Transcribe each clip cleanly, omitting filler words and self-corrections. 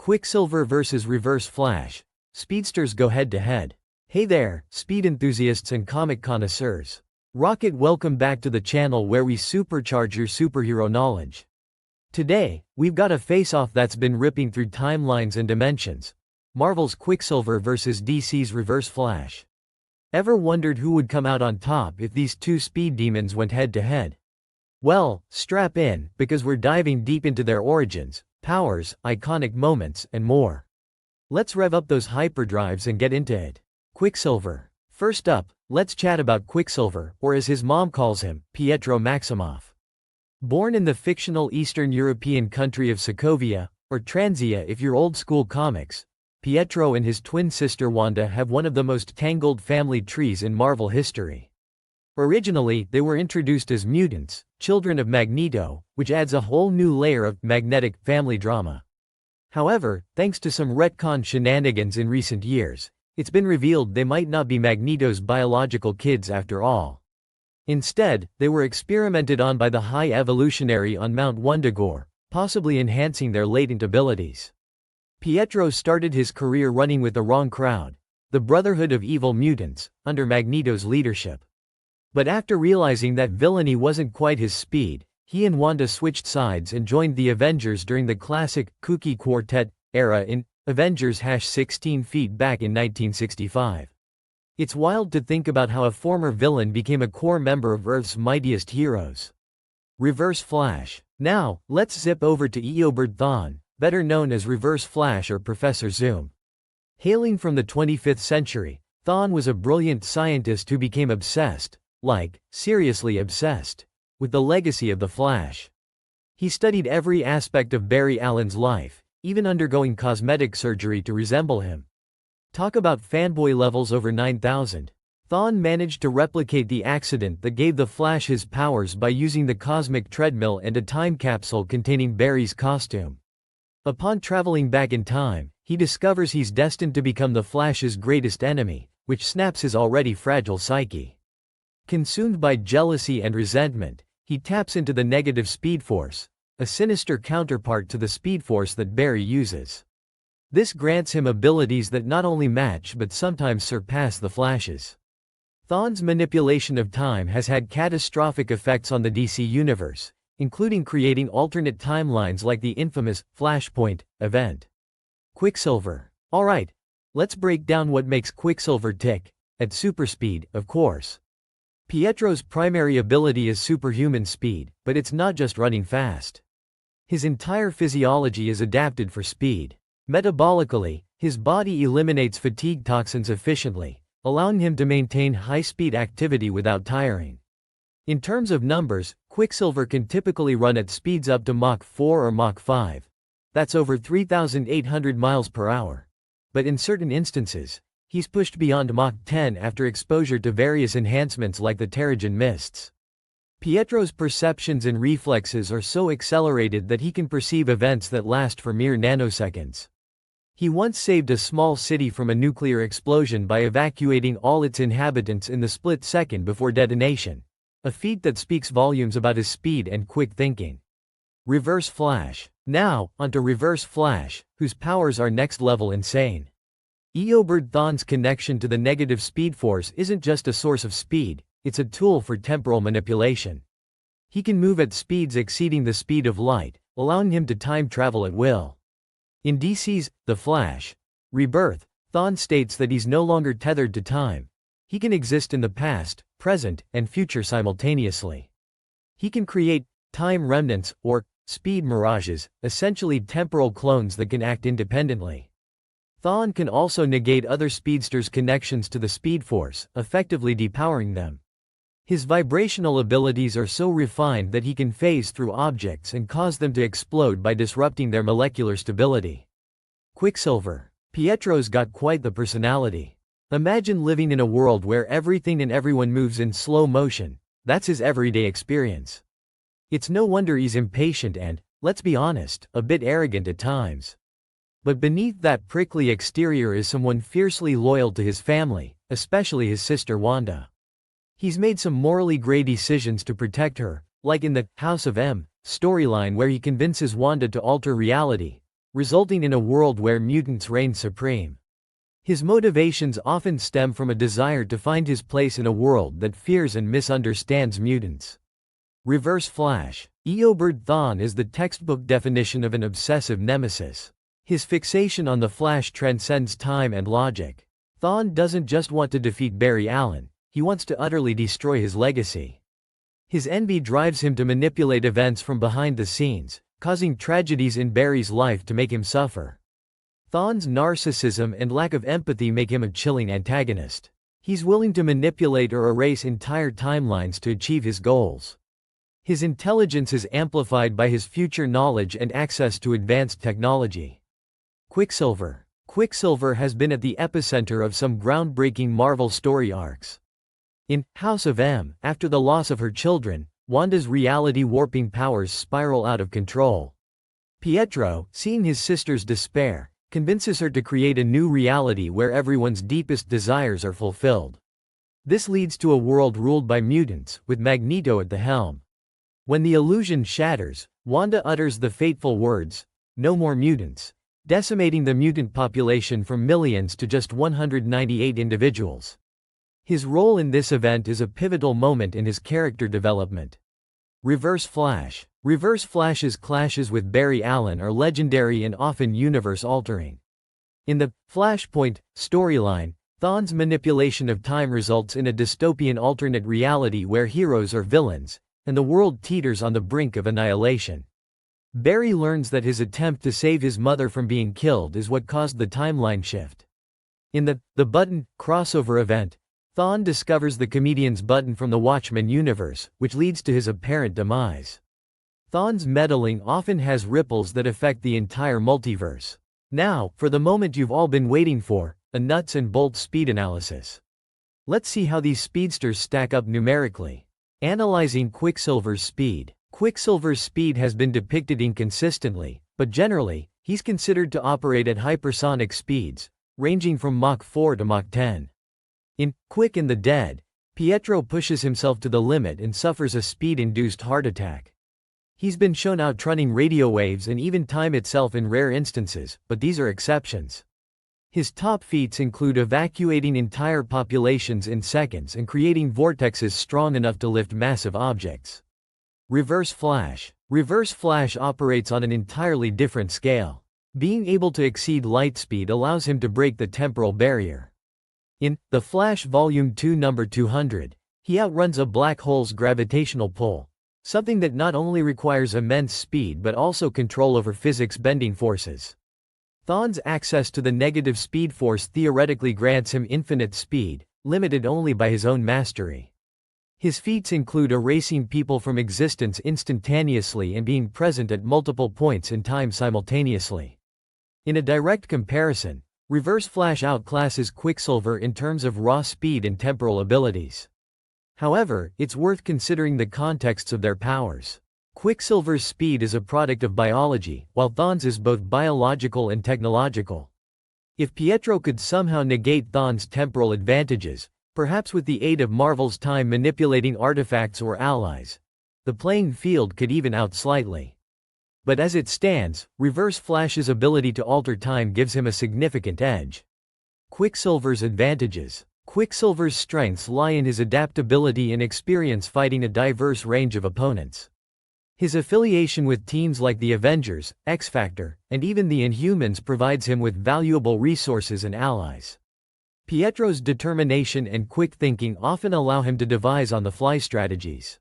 Quicksilver vs Reverse Flash. Speedsters go head-to-head. Hey there, speed enthusiasts and comic connoisseurs. Rocket, welcome back to the channel where we supercharge your superhero knowledge. Today, we've got a face-off that's been ripping through timelines and dimensions. Marvel's Quicksilver vs DC's Reverse Flash. Ever wondered who would come out on top if these two speed demons went head-to-head? Well, strap in, because we're diving deep into their origins, powers, iconic moments, and more. Let's rev up those hyperdrives and get into it. Quicksilver. First up, let's chat about Quicksilver, or as his mom calls him, Pietro Maximoff. Born in the fictional Eastern European country of Sokovia, or Transia if you're old-school comics, Pietro and his twin sister Wanda have one of the most tangled family trees in Marvel history. Originally, they were introduced as mutants, children of Magneto, which adds a whole new layer of magnetic family drama. However, thanks to some retcon shenanigans in recent years, it's been revealed they might not be Magneto's biological kids after all. Instead, they were experimented on by the High Evolutionary on Mount Wundagore, possibly enhancing their latent abilities. Pietro started his career running with the wrong crowd, the Brotherhood of Evil Mutants, under Magneto's leadership. But after realizing that villainy wasn't quite his speed, he and Wanda switched sides and joined the Avengers during the classic Kooky Quartet era in Avengers 16 feet back in 1965. It's wild to think about how a former villain became a core member of Earth's mightiest heroes. Reverse Flash. Now, let's zip over to Eobard Thawne, better known as Reverse Flash or Professor Zoom. Hailing from the 25th century, Thawne was a brilliant scientist who became obsessed, seriously obsessed, with the legacy of the Flash. He studied every aspect of Barry Allen's life, even undergoing cosmetic surgery to resemble him. Talk about fanboy levels over 9,000. Thawne managed to replicate the accident that gave the Flash his powers by using the cosmic treadmill and a time capsule containing Barry's costume. Upon traveling back in time, he discovers he's destined to become the Flash's greatest enemy, which snaps his already fragile psyche. Consumed by jealousy and resentment, he taps into the negative Speed Force, a sinister counterpart to the Speed Force that Barry uses. This grants him abilities that not only match but sometimes surpass the Flash's. Thawne's manipulation of time has had catastrophic effects on the DC universe, including creating alternate timelines like the infamous Flashpoint event. Quicksilver. Alright, let's break down what makes Quicksilver tick, at super speed, of course. Pietro's primary ability is superhuman speed, but it's not just running fast. His entire physiology is adapted for speed. Metabolically, his body eliminates fatigue toxins efficiently, allowing him to maintain high-speed activity without tiring. In terms of numbers, Quicksilver can typically run at speeds up to Mach 4 or Mach 5. That's over 3,800 miles per hour. But in certain instances, he's pushed beyond Mach 10 after exposure to various enhancements like the Terrigen mists. Pietro's perceptions and reflexes are so accelerated that he can perceive events that last for mere nanoseconds. He once saved a small city from a nuclear explosion by evacuating all its inhabitants in the split second before detonation, a feat that speaks volumes about his speed and quick thinking. Reverse Flash. Now, onto Reverse Flash, whose powers are next-level insane. Eobard Thawne's connection to the negative Speed Force isn't just a source of speed, it's a tool for temporal manipulation. He can move at speeds exceeding the speed of light, allowing him to time travel at will. In DC's The Flash Rebirth, Thawne states that he's no longer tethered to time. He can exist in the past, present, and future simultaneously. He can create time remnants, or speed mirages, essentially temporal clones that can act independently. Thawne can also negate other speedsters' connections to the Speed Force, effectively depowering them. His vibrational abilities are so refined that he can phase through objects and cause them to explode by disrupting their molecular stability. Quicksilver. Pietro's got quite the personality. Imagine living in a world where everything and everyone moves in slow motion. That's his everyday experience. It's no wonder he's impatient and, let's be honest, a bit arrogant at times. But beneath that prickly exterior is someone fiercely loyal to his family, especially his sister Wanda. He's made some morally gray decisions to protect her, like in the House of M storyline where he convinces Wanda to alter reality, resulting in a world where mutants reign supreme. His motivations often stem from a desire to find his place in a world that fears and misunderstands mutants. Reverse Flash. Eobard Thawne is the textbook definition of an obsessive nemesis. His fixation on the Flash transcends time and logic. Thawne doesn't just want to defeat Barry Allen, he wants to utterly destroy his legacy. His envy drives him to manipulate events from behind the scenes, causing tragedies in Barry's life to make him suffer. Thawne's narcissism and lack of empathy make him a chilling antagonist. He's willing to manipulate or erase entire timelines to achieve his goals. His intelligence is amplified by his future knowledge and access to advanced technology. Quicksilver. Quicksilver has been at the epicenter of some groundbreaking Marvel story arcs. In House of M, after the loss of her children, Wanda's reality-warping powers spiral out of control. Pietro, seeing his sister's despair, convinces her to create a new reality where everyone's deepest desires are fulfilled. This leads to a world ruled by mutants, with Magneto at the helm. When the illusion shatters, Wanda utters the fateful words, "No more mutants," decimating the mutant population from millions to just 198 individuals. His role in this event is a pivotal moment in his character development. Reverse Flash. Reverse Flash's clashes with Barry Allen are legendary and often universe-altering. In the Flashpoint storyline, Thawne's manipulation of time results in a dystopian alternate reality where heroes are villains, and the world teeters on the brink of annihilation. Barry learns that his attempt to save his mother from being killed is what caused the timeline shift. In the Button crossover event, Thawne discovers the comedian's button from the Watchmen universe, which leads to his apparent demise. Thawne's meddling often has ripples that affect the entire multiverse. Now, for the moment you've all been waiting for, a nuts and bolts speed analysis. Let's see how these speedsters stack up numerically. Analyzing Quicksilver's speed. Quicksilver's speed has been depicted inconsistently, but generally, he's considered to operate at hypersonic speeds, ranging from Mach 4 to Mach 10. In Quick and the Dead, Pietro pushes himself to the limit and suffers a speed-induced heart attack. He's been shown outrunning radio waves and even time itself in rare instances, but these are exceptions. His top feats include evacuating entire populations in seconds and creating vortexes strong enough to lift massive objects. Reverse Flash. Reverse Flash operates on an entirely different scale. Being able to exceed light speed allows him to break the temporal barrier. In The Flash Volume 2 Number 200, he outruns a black hole's gravitational pull, something that not only requires immense speed but also control over physics-bending forces. Thawne's access to the negative speed force theoretically grants him infinite speed, limited only by his own mastery. His feats include erasing people from existence instantaneously and being present at multiple points in time simultaneously. In a direct comparison, Reverse Flash outclasses Quicksilver in terms of raw speed and temporal abilities. However, it's worth considering the contexts of their powers. Quicksilver's speed is a product of biology, while Thawne's is both biological and technological. If Pietro could somehow negate Thawne's temporal advantages, perhaps with the aid of Marvel's time-manipulating artifacts or allies, the playing field could even out slightly. But as it stands, Reverse Flash's ability to alter time gives him a significant edge. Quicksilver's advantages. Quicksilver's strengths lie in his adaptability and experience fighting a diverse range of opponents. His affiliation with teams like the Avengers, X-Factor, and even the Inhumans provides him with valuable resources and allies. Pietro's determination and quick thinking often allow him to devise on-the-fly strategies.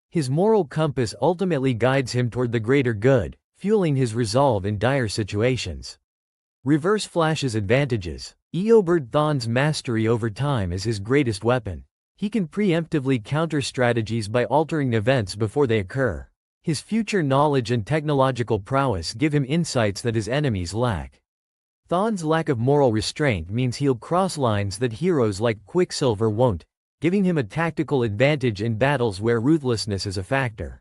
His moral compass ultimately guides him toward the greater good, fueling his resolve in dire situations. Reverse Flash's advantages. Eobard Thawne's mastery over time is his greatest weapon. He can preemptively counter strategies by altering events before they occur. His future knowledge and technological prowess give him insights that his enemies lack. Thawne's lack of moral restraint means he'll cross lines that heroes like Quicksilver won't, giving him a tactical advantage in battles where ruthlessness is a factor.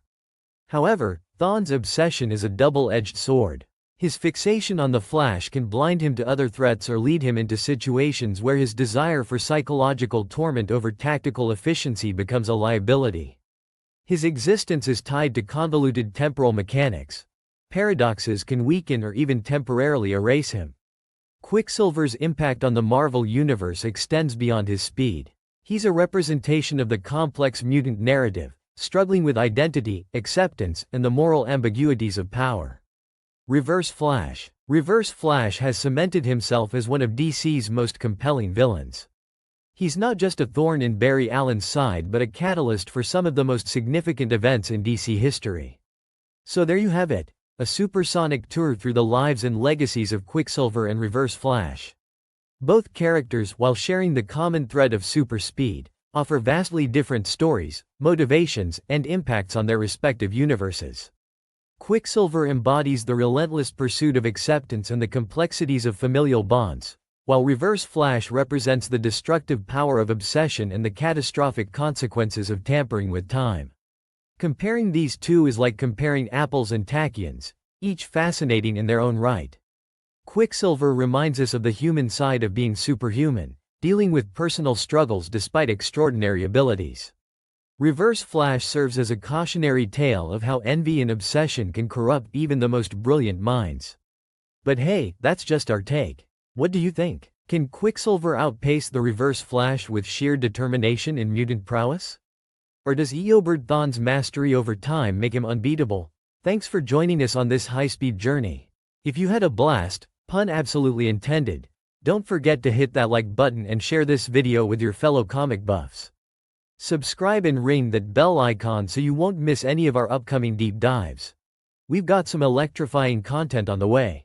However, Thawne's obsession is a double-edged sword. His fixation on the Flash can blind him to other threats or lead him into situations where his desire for psychological torment over tactical efficiency becomes a liability. His existence is tied to convoluted temporal mechanics, paradoxes can weaken or even temporarily erase him. Quicksilver's impact on the Marvel Universe extends beyond his speed. He's a representation of the complex mutant narrative, struggling with identity, acceptance, and the moral ambiguities of power. Reverse Flash. Reverse Flash has cemented himself as one of DC's most compelling villains. He's not just a thorn in Barry Allen's side but a catalyst for some of the most significant events in DC history. So there you have it, a supersonic tour through the lives and legacies of Quicksilver and Reverse Flash. Both characters, while sharing the common thread of super speed, offer vastly different stories, motivations, and impacts on their respective universes. Quicksilver embodies the relentless pursuit of acceptance and the complexities of familial bonds, while Reverse Flash represents the destructive power of obsession and the catastrophic consequences of tampering with time. Comparing these two is like comparing apples and tachyons, each fascinating in their own right. Quicksilver reminds us of the human side of being superhuman, dealing with personal struggles despite extraordinary abilities. Reverse Flash serves as a cautionary tale of how envy and obsession can corrupt even the most brilliant minds. But hey, that's just our take. What do you think? Can Quicksilver outpace the Reverse Flash with sheer determination and mutant prowess? Or does Eobard Thawne's mastery over time make him unbeatable? Thanks for joining us on this high-speed journey. If you had a blast, pun absolutely intended, don't forget to hit that like button and share this video with your fellow comic buffs. Subscribe and ring that bell icon so you won't miss any of our upcoming deep dives. We've got some electrifying content on the way.